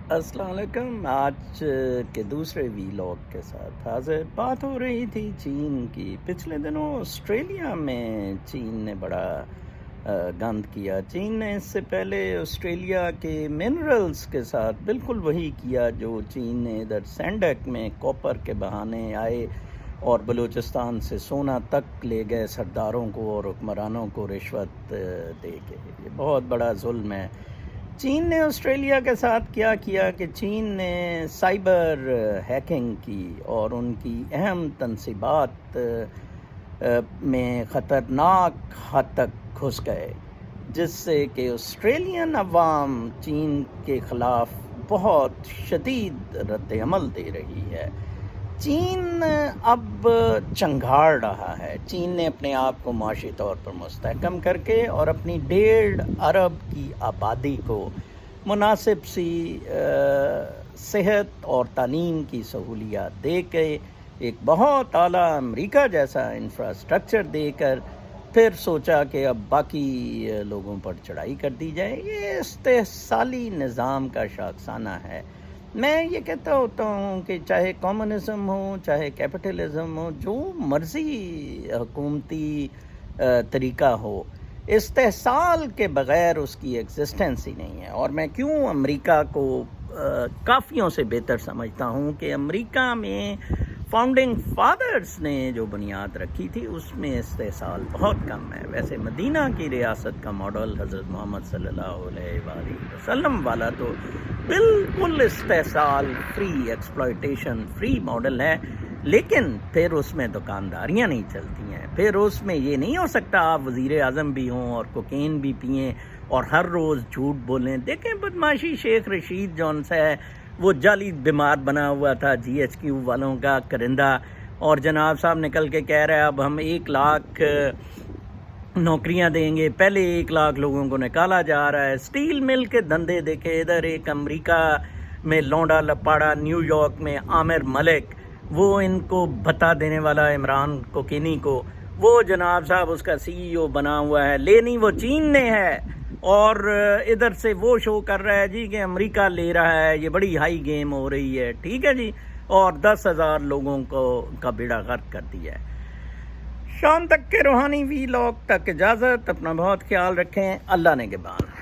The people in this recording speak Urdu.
السلام علیکم۔ آج کے دوسرے ویلاگ کے ساتھ حاضر۔ بات ہو رہی تھی چین کی۔ پچھلے دنوں آسٹریلیا میں چین نے بڑا گند کیا۔ چین نے اس سے پہلے آسٹریلیا کے منرلز کے ساتھ بالکل وہی کیا جو چین نے ادھر سینڈک میں کوپر کے بہانے آئے اور بلوچستان سے سونا تک لے گئے سرداروں کو اور حکمرانوں کو رشوت دے کے۔ یہ بہت بڑا ظلم ہے۔ چین نے آسٹریلیا کے ساتھ کیا کیا کہ چین نے سائبر ہیکنگ کی اور ان کی اہم تنصیبات میں خطرناک حد تک گھس گئے، جس سے کہ آسٹریلین عوام چین کے خلاف بہت شدید رد عمل دے رہی ہے۔ چین اب چنگھاڑ رہا ہے۔ چین نے اپنے آپ کو معاشی طور پر مستحکم کر کے اور اپنی 1.5 ارب کی آبادی کو مناسب سی صحت اور تعلیم کی سہولیات دے کے، ایک بہت اعلیٰ امریکہ جیسا انفراسٹرکچر دے کر، پھر سوچا کہ اب باقی لوگوں پر چڑھائی کر دی جائے۔ یہ استحصالی نظام کا شاخسانہ ہے۔ میں یہ کہتا ہوتا ہوں کہ چاہے کمیونزم ہو، چاہے کیپٹلزم ہو، جو مرضی حکومتی طریقہ ہو، استحصال کے بغیر اس کی ایگزسٹنس ہی نہیں ہے۔ اور میں کیوں امریکہ کو کافیوں سے بہتر سمجھتا ہوں کہ امریکہ میں فاؤنڈنگ فادرز نے جو بنیاد رکھی تھی اس میں استحصال بہت کم ہے۔ ویسے مدینہ کی ریاست کا ماڈل حضرت محمد صلی اللہ علیہ وآلہ وسلم والا تو بالکل استحصال فری، ایکسپلائٹیشن فری ماڈل ہے، لیکن پھر اس میں دکانداریاں نہیں چلتی ہیں۔ پھر اس میں یہ نہیں ہو سکتا آپ وزیر اعظم بھی ہوں اور کوکین بھی پئیں اور ہر روز جھوٹ بولیں۔ دیکھیں بدماشی شیخ رشید جون سے ہے، وہ جعلی بیمار بنا ہوا تھا جی ایچ کیو والوں کا کرندہ، اور جناب صاحب نکل کے کہہ رہے ہیں اب ہم 1 لاکھ نوکریاں دیں گے۔ پہلے 1 لاکھ لوگوں کو نکالا جا رہا ہے۔ سٹیل مل کے دھندے دیکھے، ادھر ایک امریکہ میں لونڈا لپاڑا، نیو یارک میں عامر ملک، وہ ان کو بتا دینے والا عمران کوکینی کو، وہ جناب صاحب اس کا سی ای او بنا ہوا ہے، لینی وہ چین نے ہے، اور ادھر سے وہ شو کر رہا ہے جی کہ امریکہ لے رہا ہے، یہ بڑی ہائی گیم ہو رہی ہے، ٹھیک ہے جی، اور 10,000 لوگوں کا بیڑا غرق کر دیا ہے۔ شام تک کے روحانی ویلاگ تک اجازت، اپنا بہت خیال رکھیں، اللہ نگہبان۔